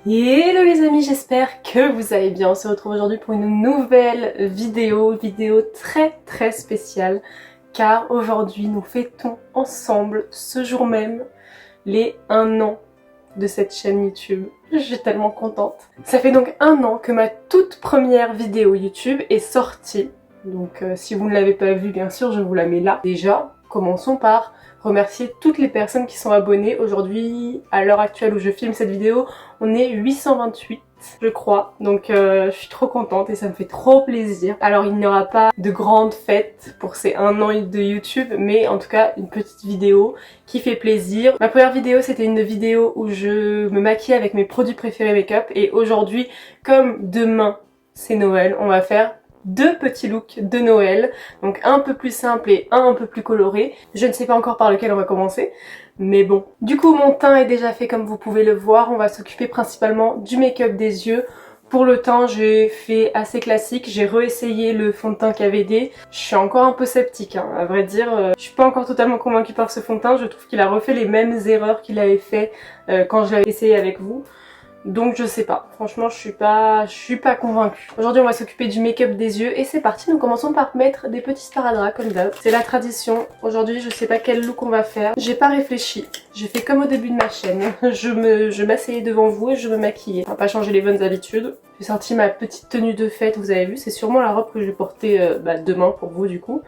Hello les amis, j'espère que vous allez bien. On se retrouve aujourd'hui pour une nouvelle vidéo très spéciale car aujourd'hui nous fêtons ensemble ce jour même les 1 an de cette chaîne YouTube. Je suis tellement contente. Ça fait donc 1 an que ma toute première vidéo YouTube est sortie. Donc si vous ne l'avez pas vue, bien sûr, je vous la mets là. Déjà, commençons par remercier toutes les personnes qui sont abonnées. Aujourd'hui, à l'heure actuelle où je filme cette vidéo, on est 828 je crois, donc je suis trop contente et ça me fait trop plaisir. Alors il n'y aura pas de grande fête pour ces 1 an de YouTube, mais en tout cas une petite vidéo qui fait plaisir. Ma première vidéo c'était une vidéo où je me maquillais avec mes produits préférés make-up, et aujourd'hui, comme demain c'est Noël, on va faire 2 petits looks de Noël, donc un peu plus simple et un peu plus coloré. Je ne sais pas encore par lequel on va commencer, mais bon. Du coup, mon teint est déjà fait comme vous pouvez le voir. On va s'occuper principalement du make-up des yeux. Pour le teint, j'ai fait assez classique. J'ai réessayé le fond de teint KVD. Je suis encore un peu sceptique, hein, à vrai dire. Je suis pas encore totalement convaincue par ce fond de teint. Je trouve qu'il a refait les mêmes erreurs qu'il avait fait quand je l'avais essayé avec vous. Donc je sais pas, franchement je suis pas convaincue. Aujourd'hui on va s'occuper du make-up des yeux et c'est parti. Nous commençons par mettre des petits sparadraps comme d'hab. C'est la tradition. Aujourd'hui je sais pas quel look on va faire. J'ai pas réfléchi. J'ai fait comme au début de ma chaîne. Je m'asseyais devant vous et je me maquillais. On va pas changer les bonnes habitudes. J'ai sorti ma petite tenue de fête, vous avez vu, c'est sûrement la robe que je vais porter demain pour vous du coup,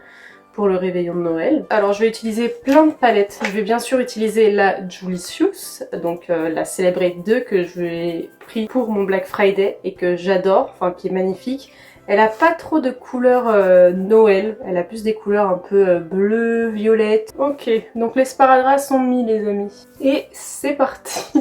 pour le réveillon de Noël. Alors je vais utiliser plein de palettes. Je vais bien sûr utiliser la Julicious, donc la Celebrate 2 que je vais pris pour mon Black Friday et que j'adore, enfin qui est magnifique. Elle a pas trop de couleurs Noël, elle a plus des couleurs un peu bleu, violette. Ok, donc les sparadraps sont mis les amis. Et c'est parti.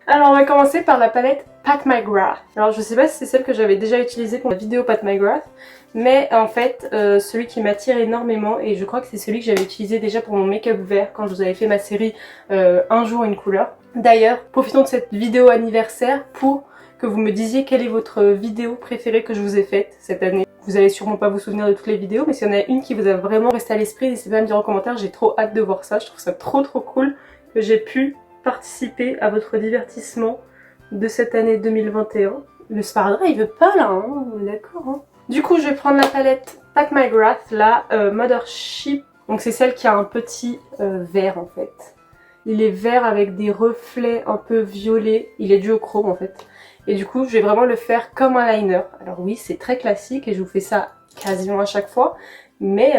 Alors on va commencer par la palette Pat McGrath. Alors je sais pas si c'est celle que j'avais déjà utilisée pour la vidéo Pat McGrath, mais en fait celui qui m'attire énormément, et je crois que c'est celui que j'avais utilisé déjà pour mon make-up vert quand je vous avais fait ma série Un jour une couleur. D'ailleurs, profitons de cette vidéo anniversaire pour que vous me disiez quelle est votre vidéo préférée que je vous ai faite cette année. Vous allez sûrement pas vous souvenir de toutes les vidéos, mais s'il y en a une qui vous a vraiment resté à l'esprit, n'hésitez pas à me dire en commentaire, j'ai trop hâte de voir ça. Je trouve ça trop cool que j'ai pu participer à votre divertissement de cette année 2021. Le sparadrap il veut pas là, hein, d'accord. Hein. Du coup je vais prendre la palette Pat McGrath, la Mothership. Donc c'est celle qui a un petit vert en fait. Il est vert avec des reflets un peu violets, il est duochrome en fait. Et du coup je vais vraiment le faire comme un liner. Alors oui c'est très classique et je vous fais ça quasiment à chaque fois. Mais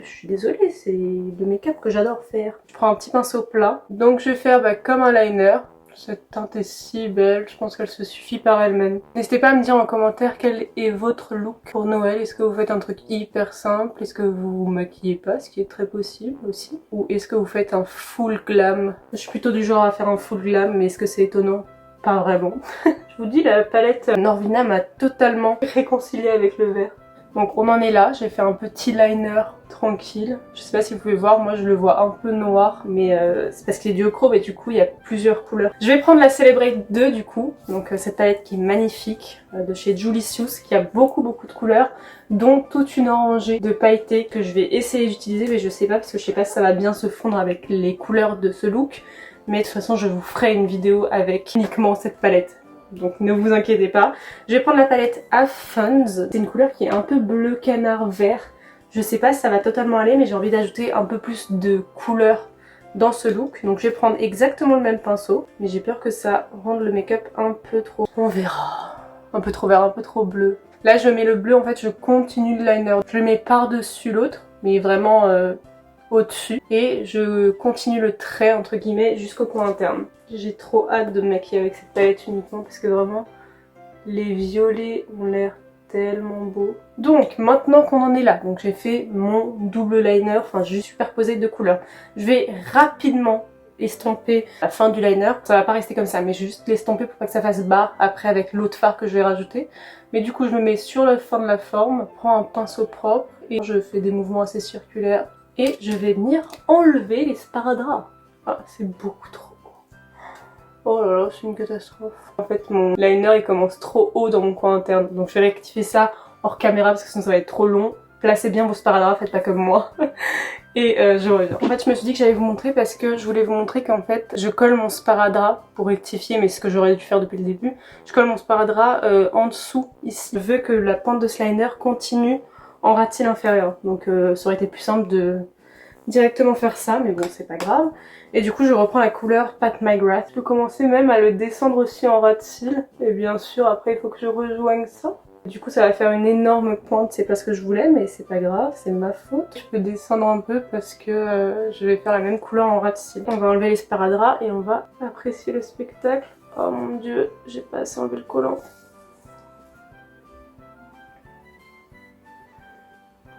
je suis désolée, c'est le make-up que j'adore faire. Je prends un petit pinceau plat. Donc je vais faire comme un liner. Cette teinte est si belle, je pense qu'elle se suffit par elle-même. N'hésitez pas à me dire en commentaire quel est votre look pour Noël. Est-ce que vous faites un truc hyper simple? Est-ce que vous vous maquillez pas, ce qui est très possible aussi? Ou est-ce que vous faites un full glam? Je suis plutôt du genre à faire un full glam, mais est-ce que c'est étonnant? Pas vraiment. Je vous dis, la palette Norvina m'a totalement réconciliée avec le vert. Donc on en est là, j'ai fait un petit liner tranquille. Je sais pas si vous pouvez voir, moi je le vois un peu noir, mais c'est parce qu'il est duochrome et du coup il y a plusieurs couleurs. Je vais prendre la Celebrate 2 du coup, donc cette palette qui est magnifique, de chez Julicious, qui a beaucoup de couleurs, dont toute une rangée de pailletés que je vais essayer d'utiliser, mais je sais pas parce que je sais pas si ça va bien se fondre avec les couleurs de ce look. Mais de toute façon je vous ferai une vidéo avec uniquement cette palette. Donc ne vous inquiétez pas. Je vais prendre la palette Funds. C'est une couleur qui est un peu bleu canard vert. Je sais pas si ça va totalement aller, mais j'ai envie d'ajouter un peu plus de couleur dans ce look. Donc je vais prendre exactement le même pinceau, mais j'ai peur que ça rende le make-up un peu trop... On verra. Un peu trop vert, un peu trop bleu. Là je mets le bleu, en fait je continue le liner. Je le mets par-dessus l'autre, mais vraiment au-dessus. Et je continue le trait entre guillemets jusqu'au coin interne. J'ai trop hâte de me maquiller avec cette palette uniquement parce que vraiment les violets ont l'air tellement beaux. Donc maintenant qu'on en est là, donc j'ai fait mon double liner, enfin j'ai superposé 2 couleurs. Je vais rapidement estomper la fin du liner. Ça va pas rester comme ça, mais je vais juste l'estomper pour pas que ça fasse barre après avec l'autre fard que je vais rajouter. Mais du coup je me mets sur la fin de la forme, prends un pinceau propre et je fais des mouvements assez circulaires. Et je vais venir enlever les sparadraps. Ah c'est beaucoup trop. Oh là là, c'est une catastrophe. En fait, mon liner il commence trop haut dans mon coin interne. Donc je vais rectifier ça hors caméra parce que sinon ça va être trop long. Placez bien vos sparadraps, faites pas comme moi. et je reviens. En fait je me suis dit que j'allais vous montrer parce que je voulais vous montrer qu'en fait je colle mon sparadrap pour rectifier, mais c'est ce que j'aurais dû faire depuis le début. Je colle mon sparadrap en dessous ici. Je veux que la pointe de ce liner continue en ras de cils inférieur, donc ça aurait été plus simple de directement faire ça, mais bon c'est pas grave. Et du coup je reprends la couleur Pat McGrath. Je peux commencer même à le descendre aussi en ras de cils, et bien sûr après il faut que je rejoigne ça. Du coup ça va faire une énorme pointe, c'est pas ce que je voulais mais c'est pas grave, c'est ma faute. Je peux descendre un peu parce que je vais faire la même couleur en ras de cils. On va enlever les sparadraps et on va apprécier le spectacle. Oh mon dieu, j'ai pas assez enlevé le collant.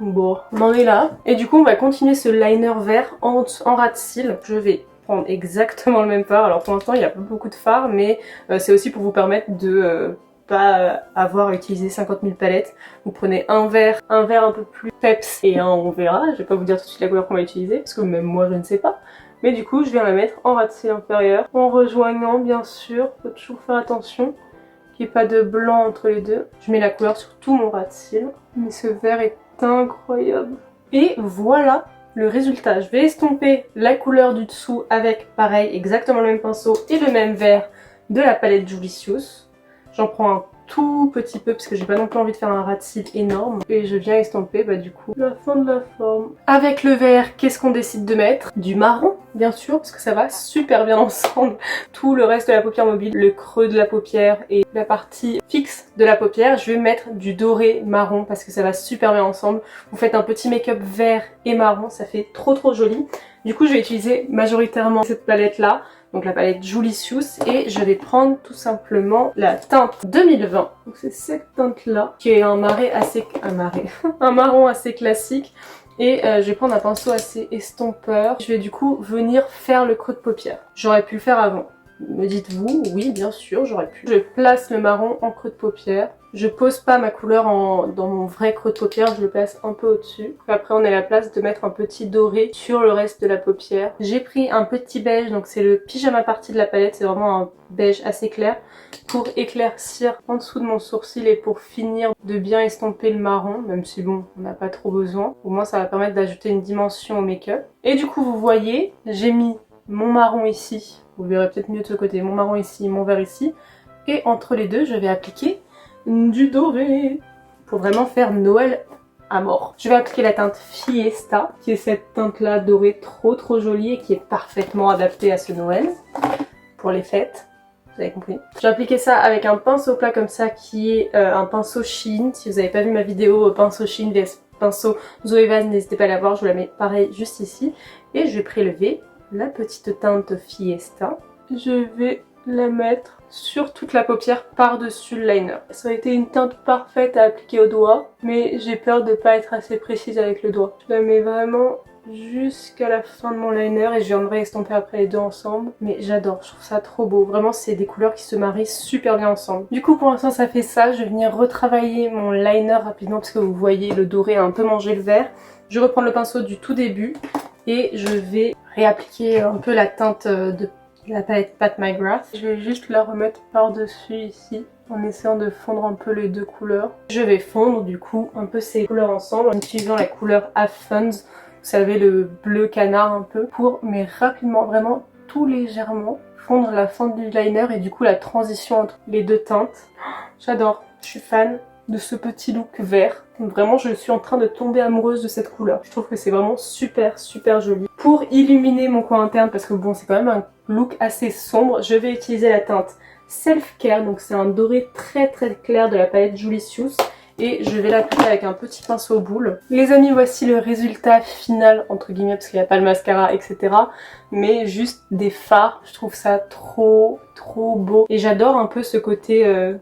Bon, on en est là. Et du coup, on va continuer ce liner vert en ras de cils. Je vais prendre exactement le même fard. Alors pour l'instant, il n'y a pas beaucoup de fard, mais c'est aussi pour vous permettre de pas avoir à utiliser 50 000 palettes. Vous prenez un vert un peu plus peps et un on verra. Je vais pas vous dire tout de suite la couleur qu'on va utiliser, parce que même moi, je ne sais pas. Mais du coup, je viens la mettre en ras de cils inférieur, en rejoignant bien sûr. Faut toujours faire attention qu'il n'y ait pas de blanc entre les deux. Je mets la couleur sur tout mon ras de cils. Mais ce vert est incroyable. Et voilà le résultat. Je vais estomper la couleur du dessous avec pareil exactement le même pinceau et le même vert de la palette Julicius. J'en prends un tout petit peu parce que j'ai pas non plus envie de faire un ras de cils énorme, et je viens estomper du coup la fin de la forme. Avec le vert, qu'est-ce qu'on décide de mettre? Du marron bien sûr, parce que ça va super bien ensemble. Tout le reste de la paupière mobile, le creux de la paupière et la partie fixe de la paupière, je vais mettre du doré marron parce que ça va super bien ensemble. Vous faites un petit make-up vert et marron, ça fait trop joli. Du coup je vais utiliser majoritairement cette palette là, donc la palette Julicius, et je vais prendre tout simplement la teinte 2020. Donc c'est cette teinte là, qui est un marron assez classique. Et je vais prendre un pinceau assez estompeur. Je vais du coup venir faire le creux de paupière. J'aurais pu le faire avant. Me dites-vous, oui bien sûr j'aurais pu. Je place le marron en creux de paupière. Je pose pas ma couleur dans mon vrai creux de paupière, je le place un peu au-dessus. Après on a la place de mettre un petit doré sur le reste de la paupière. J'ai pris un petit beige, donc c'est le pyjama party de la palette, c'est vraiment un beige assez clair, pour éclaircir en dessous de mon sourcil et pour finir de bien estomper le marron, même si bon, on n'a pas trop besoin. Au moins ça va permettre d'ajouter une dimension au make-up. Et du coup vous voyez, j'ai mis mon marron ici, vous verrez peut-être mieux de ce côté, mon marron ici, mon vert ici, et entre les deux je vais appliquer du doré pour vraiment faire Noël à mort. Je vais appliquer la teinte Fiesta, qui est cette teinte là dorée trop jolie et qui est parfaitement adaptée à ce Noël pour les fêtes. Vous avez compris. Je vais appliquer ça avec un pinceau plat comme ça qui est un pinceau Shein. Si vous n'avez pas vu ma vidéo pinceau Shein vs pinceau Zoévan, n'hésitez pas à la voir, je vous la mets pareil juste ici. Et je vais prélever la petite teinte Fiesta. Je vais la mettre sur toute la paupière par-dessus le liner. Ça aurait été une teinte parfaite à appliquer au doigt, mais j'ai peur de pas être assez précise avec le doigt. Je la mets vraiment jusqu'à la fin de mon liner et je viendrai estomper après les deux ensemble. Mais j'adore, je trouve ça trop beau. Vraiment c'est des couleurs qui se marient super bien ensemble. Du coup pour l'instant ça fait ça. Je vais venir retravailler mon liner rapidement parce que vous voyez le doré a un peu mangé le vert. Je vais reprendre le pinceau du tout début et je vais réappliquer un peu la teinte de la palette Pat McGrath. Je vais juste la remettre par-dessus ici en essayant de fondre un peu les deux couleurs. Je vais fondre du coup un peu ces couleurs ensemble en utilisant la couleur Have Funds, vous savez le bleu canard un peu, pour mais rapidement, vraiment tout légèrement fondre la fente du liner et du coup la transition entre les deux teintes. J'adore, je suis fan de ce petit look vert. Vraiment je suis en train de tomber amoureuse de cette couleur. Je trouve que c'est vraiment super joli. Pour illuminer mon coin interne, parce que bon c'est quand même un look assez sombre, je vais utiliser la teinte Self Care, donc c'est un doré très clair de la palette Julicius. Et je vais l'appliquer avec un petit pinceau boule. Les amis, voici le résultat final, entre guillemets, parce qu'il n'y a pas le mascara, etc. Mais juste des fards, je trouve ça trop beau. Et j'adore un peu ce côté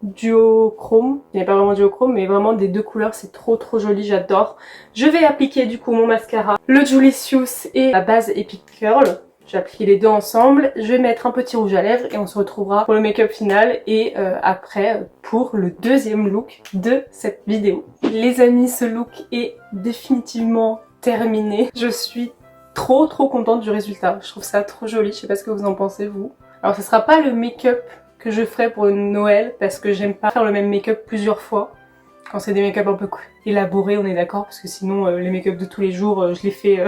duochrome. Il n'y a pas vraiment duochrome, mais vraiment des deux couleurs, c'est trop joli, j'adore. Je vais appliquer du coup mon mascara, le Julicius et la base Epic Curl. J'ai appliqué les deux ensemble, je vais mettre un petit rouge à lèvres et on se retrouvera pour le make-up final et après pour le deuxième look de cette vidéo. Les amis, ce look est définitivement terminé. Je suis trop contente du résultat. Je trouve ça trop joli, je sais pas ce que vous en pensez vous. Alors ce sera pas le make-up que je ferai pour Noël parce que j'aime pas faire le même make-up plusieurs fois. Quand c'est des make-up un peu élaborés, on est d'accord, parce que sinon les make-up de tous les jours, je les fais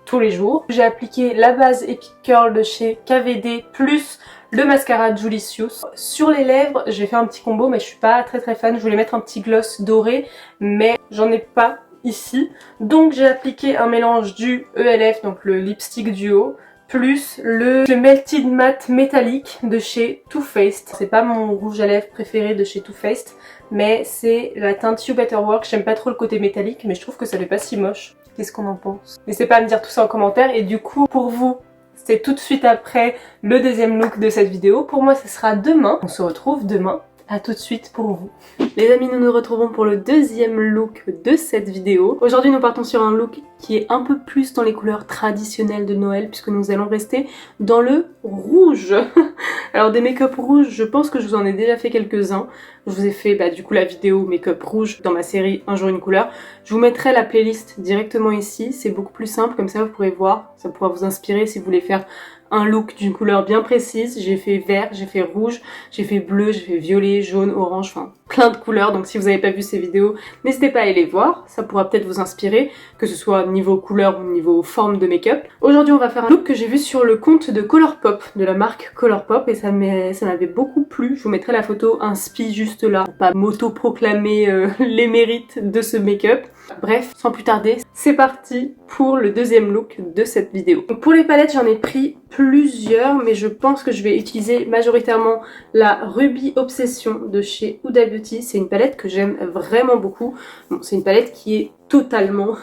tous les jours. J'ai appliqué la base Epic Curl de chez KVD plus le mascara Julicious. Sur les lèvres, j'ai fait un petit combo, mais je suis pas très fan. Je voulais mettre un petit gloss doré, mais j'en ai pas ici. Donc j'ai appliqué un mélange du ELF, donc le lipstick duo, plus le Melted Matte métallique de chez Too Faced. C'est pas mon rouge à lèvres préféré de chez Too Faced, mais c'est la teinte You Better Work. J'aime pas trop le côté métallique, mais je trouve que ça fait pas si moche. Qu'est-ce qu'on en pense? N'hésitez pas à me dire tout ça en commentaire. Et du coup, pour vous, c'est tout de suite après le deuxième look de cette vidéo. Pour moi, ce sera demain. On se retrouve demain. À tout de suite pour vous. Les amis, nous nous retrouvons pour le deuxième look de cette vidéo. Aujourd'hui, nous partons sur un look qui est un peu plus dans les couleurs traditionnelles de Noël, puisque nous allons rester dans le rouge. Alors des make-up rouges, je pense que je vous en ai déjà fait quelques-uns. Je vous ai fait du coup la vidéo make-up rouge dans ma série Un jour une couleur. Je vous mettrai la playlist directement ici, c'est beaucoup plus simple, comme ça vous pourrez voir, ça pourra vous inspirer si vous voulez faire un look d'une couleur bien précise. J'ai fait vert, j'ai fait rouge, j'ai fait bleu, j'ai fait violet, jaune, orange, enfin plein de couleurs. Donc si vous n'avez pas vu ces vidéos, n'hésitez pas à aller les voir, ça pourra peut-être vous inspirer, que ce soit niveau couleur ou niveau forme de make-up. Aujourd'hui on va faire un look que j'ai vu sur le compte de Colourpop, de la marque Colourpop, et ça m'avait beaucoup plu. Je vous mettrai la photo inspi juste là, pour pas m'auto-proclamer les mérites de ce make-up. Bref, sans plus tarder, c'est parti pour le deuxième look de cette vidéo. Donc pour les palettes, j'en ai pris plusieurs, mais je pense que je vais utiliser majoritairement la Ruby Obsession de chez Huda Beauty. C'est une palette que j'aime vraiment beaucoup. Bon, c'est une palette qui est totalement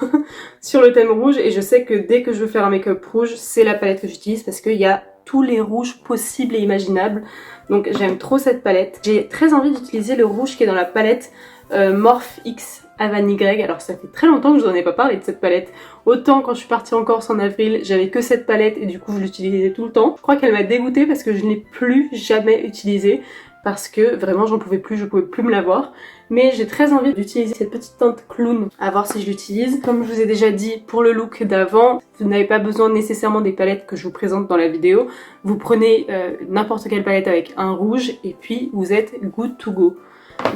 sur le thème rouge, et je sais que dès que je veux faire un make-up rouge, c'est la palette que j'utilise parce qu'il y a tous les rouges possibles et imaginables. Donc j'aime trop cette palette. J'ai très envie d'utiliser le rouge qui est dans la palette Morphe X Havani Greg. Alors ça fait très longtemps que je n'en ai pas parlé de cette palette. Autant quand je suis partie en Corse en avril, j'avais que cette palette et du coup je l'utilisais tout le temps. Je crois qu'elle m'a dégoûtée parce que je ne l'ai plus jamais utilisée, parce que vraiment j'en pouvais plus, je pouvais plus me l'avoir. Mais j'ai très envie d'utiliser cette petite teinte clown, à voir si je l'utilise. Comme je vous ai déjà dit pour le look d'avant, vous n'avez pas besoin nécessairement des palettes que je vous présente dans la vidéo. Vous prenez n'importe quelle palette avec un rouge et puis vous êtes good to go.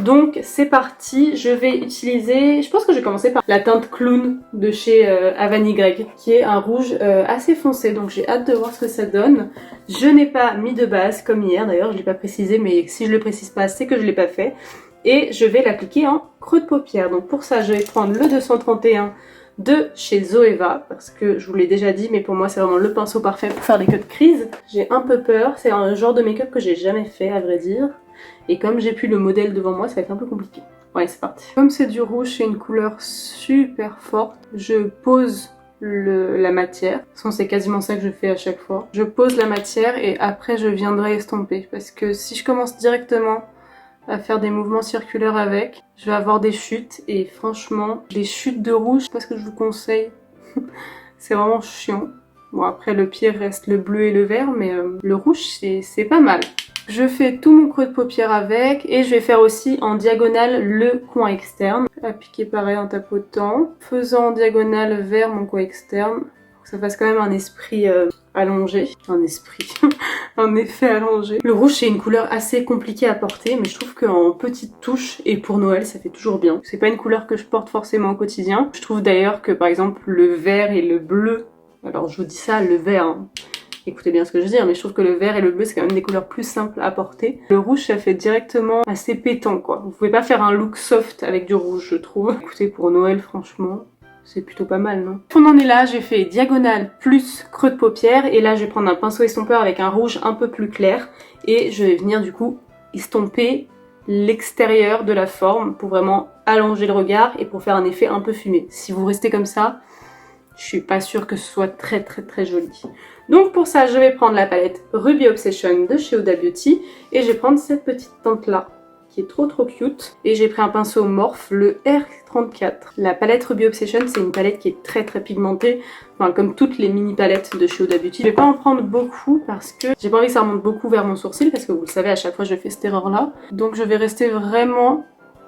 Donc c'est parti, je vais utiliser, je pense que je vais commencer par la teinte Clown de chez Havani Greg, qui est un rouge assez foncé, donc j'ai hâte de voir ce que ça donne. Je n'ai pas mis de base comme hier, d'ailleurs je l'ai pas précisé, mais si je le précise pas, c'est que je l'ai pas fait. Et je vais l'appliquer en creux de paupière. Donc pour ça je vais prendre le 231 de chez Zoeva, parce que je vous l'ai déjà dit, mais pour moi c'est vraiment le pinceau parfait pour faire des queues de crise. J'ai un peu peur, c'est un genre de make-up que j'ai jamais fait à vrai dire. Et comme j'ai plus le modèle devant moi, ça va être un peu compliqué. Ouais, c'est parti. Comme c'est du rouge, c'est une couleur super forte. Je pose la matière. De toute façon, c'est quasiment ça que je fais à chaque fois. Je pose la matière et après je viendrai estomper. Parce que si je commence directement à faire des mouvements circulaires avec, je vais avoir des chutes. Et franchement, les chutes de rouge, c'est pas ce que je vous conseille. C'est vraiment chiant. Bon, après le pire reste le bleu et le vert, mais le rouge c'est pas mal. Je fais tout mon creux de paupière avec et je vais faire aussi en diagonale le coin externe. Appliquer pareil en tapotant, faisant en diagonale vers mon coin externe. Faut que ça fasse quand même un esprit allongé. Un esprit, un effet allongé. Le rouge c'est une couleur assez compliquée à porter, mais je trouve qu'en petites touches et pour Noël ça fait toujours bien. C'est pas une couleur que je porte forcément au quotidien. Je trouve d'ailleurs que par exemple le vert et le bleu, alors je vous dis ça, le vert, hein. Écoutez bien ce que je veux dire, mais je trouve que le vert et le bleu c'est quand même des couleurs plus simples à porter. Le rouge ça fait directement assez pétant quoi. Vous pouvez pas faire un look soft avec du rouge je trouve. Écoutez, pour Noël franchement c'est plutôt pas mal non? On en est là, j'ai fait diagonale plus creux de paupière et là je vais prendre un pinceau estompeur avec un rouge un peu plus clair et je vais venir du coup estomper l'extérieur de la forme pour vraiment allonger le regard et pour faire un effet un peu fumé. Si vous restez comme ça, je suis pas sûre que ce soit très joli. Donc pour ça, je vais prendre la palette Ruby Obsession de chez Huda Beauty et je vais prendre cette petite teinte là qui est trop cute. Et j'ai pris un pinceau Morphe, le R34. La palette Ruby Obsession, c'est une palette qui est très pigmentée, enfin comme toutes les mini palettes de chez Huda Beauty. Je vais pas en prendre beaucoup parce que j'ai pas envie que ça remonte beaucoup vers mon sourcil parce que vous le savez, à chaque fois je fais cette erreur là. Donc je vais rester vraiment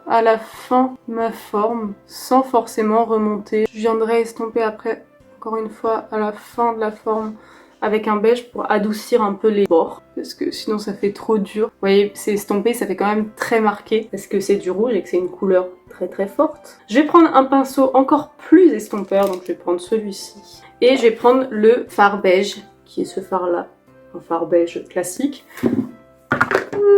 à la fin de ma forme sans forcément remonter. Je viendrai estomper après, encore une fois, à la fin de la forme avec un beige pour adoucir un peu les bords parce que sinon ça fait trop dur. Vous voyez, c'est estompé, ça fait quand même très marqué parce que c'est du rouge et que c'est une couleur très forte. Je vais prendre un pinceau encore plus estompeur, donc je vais prendre celui-ci. Et je vais prendre le fard beige, qui est ce fard là, un fard beige classique.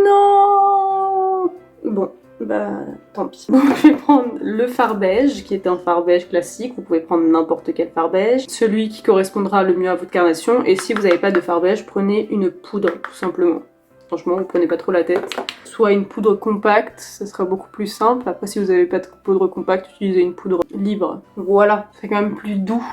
Non! Bon, bah tant pis. Donc je vais prendre le fard beige, qui est un fard beige classique, vous pouvez prendre n'importe quel fard beige, celui qui correspondra le mieux à votre carnation, et si vous n'avez pas de fard beige, prenez une poudre, tout simplement. Franchement, vous prenez pas trop la tête. Soit une poudre compacte, ça sera beaucoup plus simple. Après, si vous n'avez pas de poudre compacte, utilisez une poudre libre. Voilà, c'est quand même plus doux,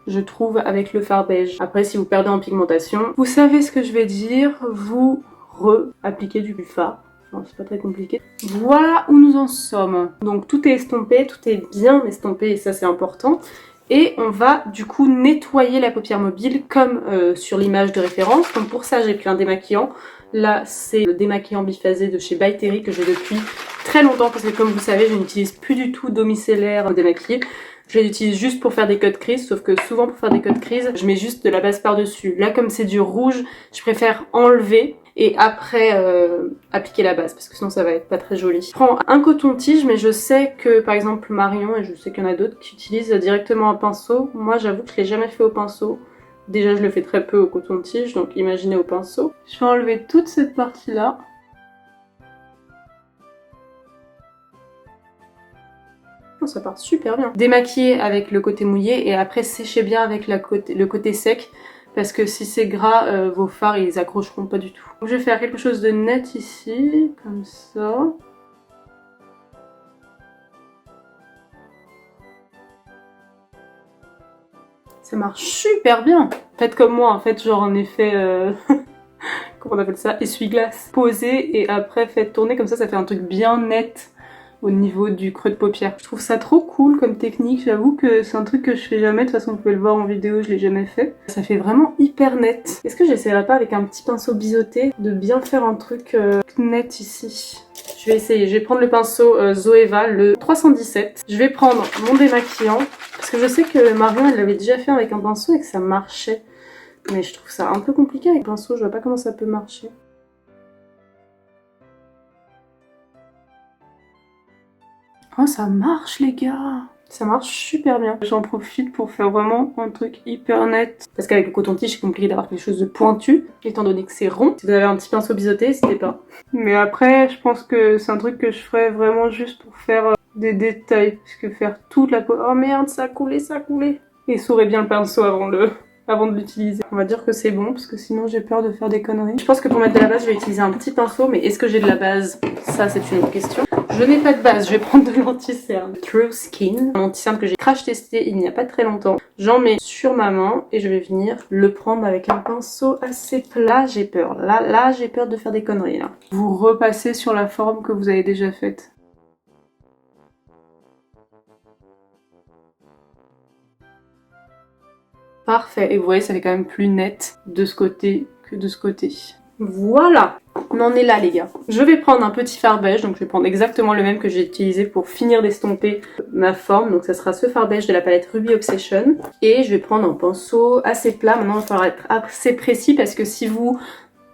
je trouve, avec le fard beige. Après, si vous perdez en pigmentation, vous savez ce que je vais dire, vous re-appliquez du fard. Enfin, c'est pas très compliqué. Voilà où nous en sommes. Donc tout est estompé, tout est bien estompé et ça c'est important. Et on va du coup nettoyer la paupière mobile comme sur l'image de référence. Donc pour ça j'ai pris un démaquillant. Là c'est le démaquillant biphasé de chez By Terry que j'ai depuis très longtemps parce que comme vous savez je n'utilise plus du tout d'eau micellaire démaquillée. Je l'utilise juste pour faire des codes crease, sauf que souvent pour faire des codes crease, je mets juste de la base par-dessus. Là comme c'est du rouge, je préfère enlever et après appliquer la base parce que sinon ça va être pas très joli. Je prends un coton-tige mais je sais que par exemple Marion et je sais qu'il y en a d'autres qui utilisent directement un pinceau. Moi j'avoue que je l'ai jamais fait au pinceau. Déjà je le fais très peu au coton-tige donc imaginez au pinceau. Je vais enlever toute cette partie là. Oh, ça part super bien. Démaquiller avec le côté mouillé et après sécher bien avec le côté sec. Parce que si c'est gras, vos fards ils accrocheront pas du tout. Donc je vais faire quelque chose de net ici, comme ça. Ça marche super bien. Faites comme moi en fait, genre en effet, comment on appelle ça, essuie-glace. Posez et après faites tourner comme ça fait un truc bien net au niveau du creux de paupière. Je trouve ça trop cool comme technique, j'avoue que c'est un truc que je fais jamais, de toute façon vous pouvez le voir en vidéo, je l'ai jamais fait. Ça fait vraiment hyper net. Est-ce que j'essaierai pas avec un petit pinceau biseauté de bien faire un truc net ici? Je vais essayer, je vais prendre le pinceau Zoeva, le 317. Je vais prendre mon démaquillant, parce que je sais que Marion elle l'avait déjà fait avec un pinceau et que ça marchait. Mais je trouve ça un peu compliqué avec le pinceau, je vois pas comment ça peut marcher. Oh ça marche les gars! Ça marche super bien. J'en profite pour faire vraiment un truc hyper net. Parce qu'avec le coton-tige c'est compliqué d'avoir quelque chose de pointu, étant donné que c'est rond. Si vous avez un petit pinceau biseauté, n'hésitez pas. Mais après je pense que c'est un truc que je ferais vraiment juste pour faire des détails. Parce que faire toute la peau... Oh merde, ça a coulé, ça a coulé! Et essorer bien le pinceau avant de l'utiliser. On va dire que c'est bon parce que sinon j'ai peur de faire des conneries. Je pense que pour mettre de la base je vais utiliser un petit pinceau, mais est-ce que j'ai de la base? Ça c'est une autre question. Je n'ai pas de base, je vais prendre de l'anti-cerne. True Skin, un anti-cerne que j'ai crash testé il n'y a pas très longtemps. J'en mets sur ma main et je vais venir le prendre avec un pinceau assez plat. J'ai peur, là j'ai peur de faire des conneries là. Vous repassez sur la forme que vous avez déjà faite. Parfait, et vous voyez ça fait quand même plus net de ce côté que de ce côté. Voilà, on en est là les gars. Je vais prendre un petit fard beige, donc je vais prendre exactement le même que j'ai utilisé pour finir d'estomper ma forme. Donc ça sera ce fard beige de la palette Ruby Obsession. Et je vais prendre un pinceau assez plat, maintenant il va falloir être assez précis parce que si vous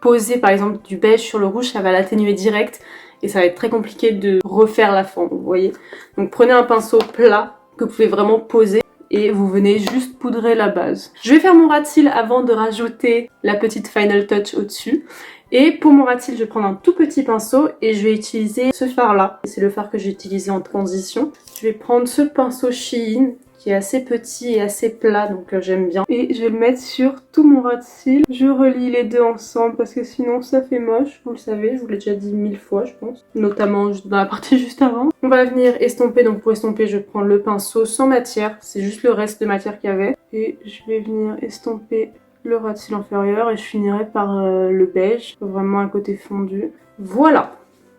posez par exemple du beige sur le rouge, ça va l'atténuer direct. Et ça va être très compliqué de refaire la forme, vous voyez. Donc prenez un pinceau plat que vous pouvez vraiment poser. Et vous venez juste poudrer la base. Je vais faire mon ras de cils avant de rajouter la petite final touch au-dessus. Et pour mon ras de cils, je vais prendre un tout petit pinceau et je vais utiliser ce fard là. C'est le fard que j'ai utilisé en transition. Je vais prendre ce pinceau Shein qui est assez petit et assez plat, donc j'aime bien. Et je vais le mettre sur tout mon ras de cils. Je relie les deux ensemble parce que sinon ça fait moche, vous le savez, je vous l'ai déjà dit 1000 fois je pense. Notamment dans la partie juste avant. On va venir estomper, donc pour estomper je prends le pinceau sans matière, c'est juste le reste de matière qu'il y avait. Et je vais venir estomper le ras de cils inférieur et je finirai par le beige, vraiment un côté fondu. Voilà,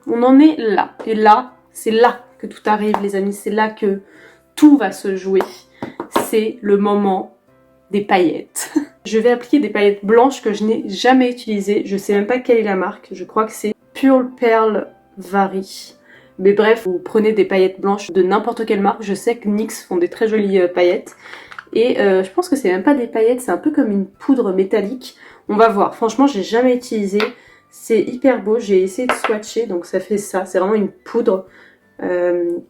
on en est là. Et là, c'est là que tout arrive les amis, c'est là que tout va se jouer. C'est le moment des paillettes. Je vais appliquer des paillettes blanches que je n'ai jamais utilisées. Je sais même pas quelle est la marque. Je crois que c'est Pure Pearl Vary. Mais bref, vous prenez des paillettes blanches de n'importe quelle marque. Je sais que NYX font des très jolies paillettes. Et je pense que c'est même pas des paillettes, c'est un peu comme une poudre métallique. On va voir, franchement j'ai jamais utilisé, c'est hyper beau, j'ai essayé de swatcher, donc ça fait ça, c'est vraiment une poudre.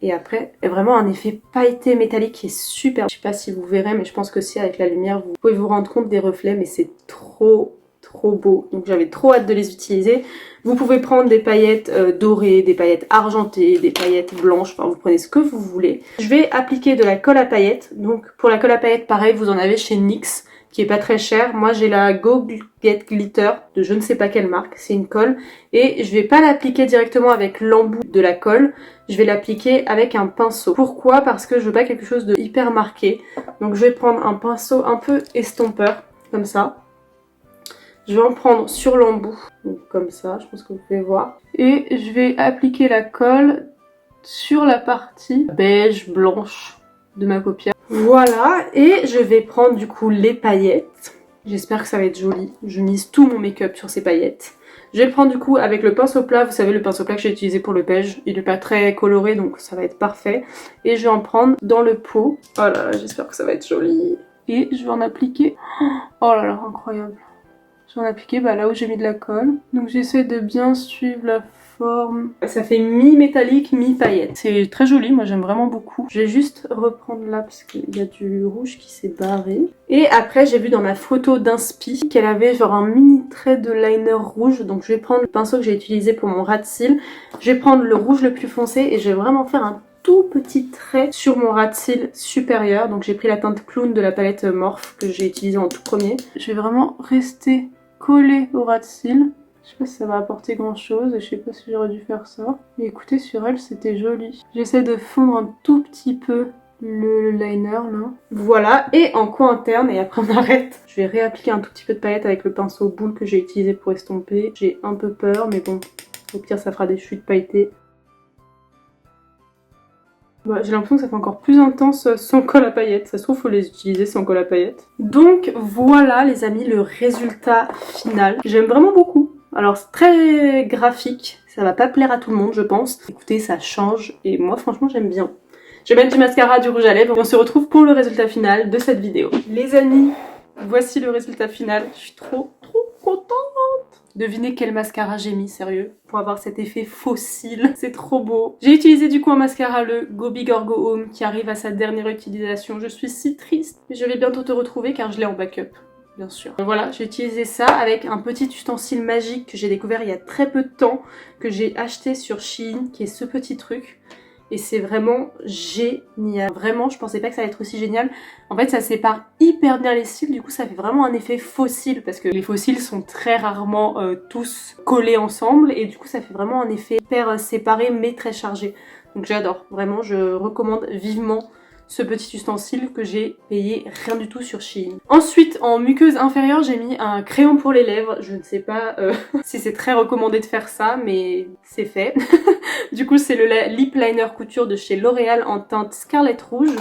Et après, vraiment un effet pailleté métallique qui est super. Je sais pas si vous verrez, mais je pense que si avec la lumière, vous pouvez vous rendre compte des reflets, mais c'est trop beau. Donc j'avais trop hâte de les utiliser. Vous pouvez prendre des paillettes dorées, des paillettes argentées, des paillettes blanches, enfin vous prenez ce que vous voulez. Je vais appliquer de la colle à paillettes. Donc pour la colle à paillettes, pareil, vous en avez chez NYX, qui est pas très cher. Moi j'ai la Go Get Glitter de je ne sais pas quelle marque, c'est une colle. Et je vais pas l'appliquer directement avec l'embout de la colle, je vais l'appliquer avec un pinceau. Pourquoi? Parce que je veux pas quelque chose de hyper marqué. Donc je vais prendre un pinceau un peu estompeur, comme ça. Je vais en prendre sur l'embout, donc comme ça, je pense que vous pouvez voir. Et je vais appliquer la colle sur la partie beige, blanche de ma paupière. Voilà, et je vais prendre du coup les paillettes. J'espère que ça va être joli. Je mise tout mon make-up sur ces paillettes. Je vais le prendre du coup avec le pinceau plat. Vous savez, le pinceau plat que j'ai utilisé pour le beige. Il n'est pas très coloré, donc ça va être parfait. Et je vais en prendre dans le pot. Oh là là, j'espère que ça va être joli. Et je vais en appliquer. Oh là là, incroyable. Je vais en appliquer là où j'ai mis de la colle. Donc j'essaie de bien suivre la forme. Ça fait mi-métallique, mi-paillette. C'est très joli, moi j'aime vraiment beaucoup. Je vais juste reprendre là parce qu'il y a du rouge qui s'est barré. Et après j'ai vu dans ma photo d'inspi qu'elle avait genre un mini trait de liner rouge. Donc je vais prendre le pinceau que j'ai utilisé pour mon ras de cils. Je vais prendre le rouge le plus foncé et je vais vraiment faire un tout petit trait sur mon ras de cils supérieur. Donc j'ai pris la teinte Clown de la palette Morphe que j'ai utilisée en tout premier. Je vais vraiment rester collé au ras de cils. Je sais pas si ça va apporter grand chose et je sais pas si j'aurais dû faire ça. Mais écoutez, sur elle c'était joli. J'essaie de fondre un tout petit peu le liner là. Voilà, et en coin interne, et après on arrête. Je vais réappliquer un tout petit peu de paillettes avec le pinceau boule que j'ai utilisé pour estomper. J'ai un peu peur, mais bon, au pire ça fera des chutes pailletées. Bah, j'ai l'impression que ça fait encore plus intense sans colle à paillettes. Ça se trouve, faut les utiliser sans colle à paillettes. Donc voilà les amis, le résultat final. J'aime vraiment beaucoup. Alors c'est très graphique, ça va pas plaire à tout le monde je pense. Écoutez, ça change et moi franchement j'aime bien. Je vais mettre du mascara, du rouge à lèvres et on se retrouve pour le résultat final de cette vidéo. Les amis, voici le résultat final. Je suis trop contente. Devinez quel mascara j'ai mis, sérieux, pour avoir cet effet fossile. C'est trop beau. J'ai utilisé du coup un mascara, le Go Big or Go Home, qui arrive à sa dernière utilisation. Je suis si triste. Mais je vais bientôt te retrouver car je l'ai en backup, bien sûr. Voilà, j'ai utilisé ça avec un petit ustensile magique que j'ai découvert il y a très peu de temps, que j'ai acheté sur Shein, qui est ce petit truc. Et c'est vraiment génial. Vraiment, je pensais pas que ça allait être aussi génial. En fait, ça sépare hyper bien les cils. Du coup, ça fait vraiment un effet fossile. Parce que les fossiles sont très rarement tous collés ensemble. Et du coup, ça fait vraiment un effet hyper séparé mais très chargé. Donc j'adore. Vraiment, je recommande vivement ce petit ustensile que j'ai payé rien du tout sur Shein. Ensuite, en muqueuse inférieure, j'ai mis un crayon pour les lèvres. Je ne sais pas si c'est très recommandé de faire ça, mais c'est fait. Du coup, c'est le lip liner couture de chez L'Oréal en teinte Scarlet Rouge.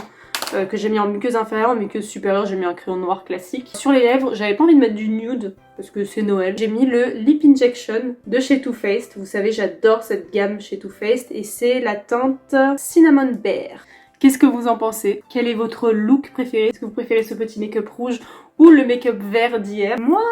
Que j'ai mis en muqueuse inférieure, en muqueuse supérieure j'ai mis un crayon noir classique. Sur les lèvres, j'avais pas envie de mettre du nude parce que c'est Noël. J'ai mis le Lip Injection de chez Too Faced. Vous savez, j'adore cette gamme chez Too Faced et c'est la teinte Cinnamon Bear. Qu'est-ce que vous en pensez? Quel est votre look préféré? Est-ce que vous préférez ce petit make-up rouge ou le make-up vert d'hier? Moi,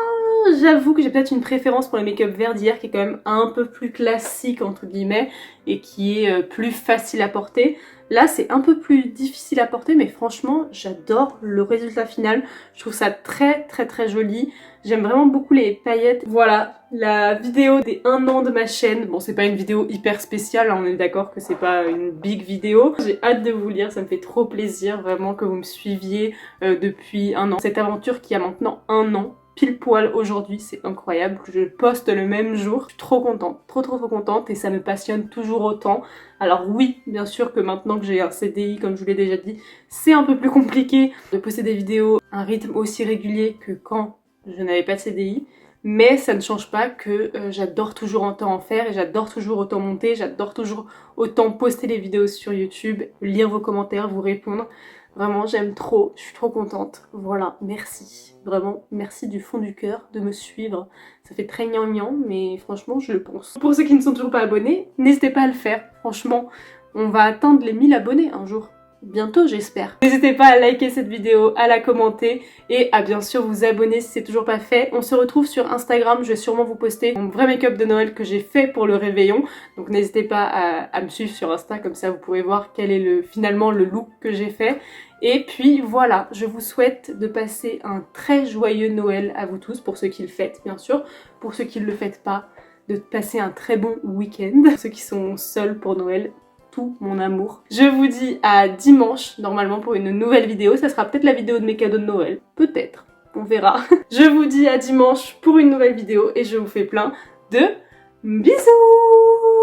j'avoue que j'ai peut-être une préférence pour le make-up vert d'hier qui est quand même un peu plus classique entre guillemets et qui est plus facile à porter. Là, c'est un peu plus difficile à porter, mais franchement, j'adore le résultat final. Je trouve ça très joli. J'aime vraiment beaucoup les paillettes. Voilà, la vidéo des 1 an de ma chaîne. Bon, c'est pas une vidéo hyper spéciale, hein, on est d'accord que c'est pas une big vidéo. J'ai hâte de vous lire, ça me fait trop plaisir vraiment que vous me suiviez depuis 1 an. Cette aventure qui a maintenant 1 an. Pile poil aujourd'hui, c'est incroyable, je poste le même jour, je suis trop contente, trop contente et ça me passionne toujours autant. Alors oui, bien sûr que maintenant que j'ai un CDI, comme je vous l'ai déjà dit, c'est un peu plus compliqué de poster des vidéos à un rythme aussi régulier que quand je n'avais pas de CDI, mais ça ne change pas que j'adore toujours autant en faire et j'adore toujours autant monter, j'adore toujours autant poster les vidéos sur YouTube, lire vos commentaires, vous répondre. Vraiment, j'aime trop, je suis trop contente. Voilà, merci. Vraiment, merci du fond du cœur de me suivre. Ça fait très gnangnan, mais franchement, je le pense. Pour ceux qui ne sont toujours pas abonnés, n'hésitez pas à le faire. Franchement, on va atteindre les 1000 abonnés un jour. bientôt j'espère. N'hésitez pas à liker cette vidéo, à la commenter et à bien sûr vous abonner si c'est toujours pas fait. On se retrouve sur Instagram, je vais sûrement vous poster mon vrai make-up de Noël que j'ai fait pour le réveillon. Donc n'hésitez pas à me suivre sur Insta, comme ça vous pourrez voir quel est finalement le look que j'ai fait. Et puis voilà, je vous souhaite de passer un très joyeux Noël à vous tous, pour ceux qui le fêtent bien sûr, pour ceux qui ne le fêtent pas, de passer un très bon week-end. Ceux qui sont seuls pour Noël, tout mon amour. Je vous dis à dimanche, normalement pour une nouvelle vidéo, ça sera peut-être la vidéo de mes cadeaux de Noël, peut-être, on verra. Je vous dis à dimanche pour une nouvelle vidéo et je vous fais plein de bisous!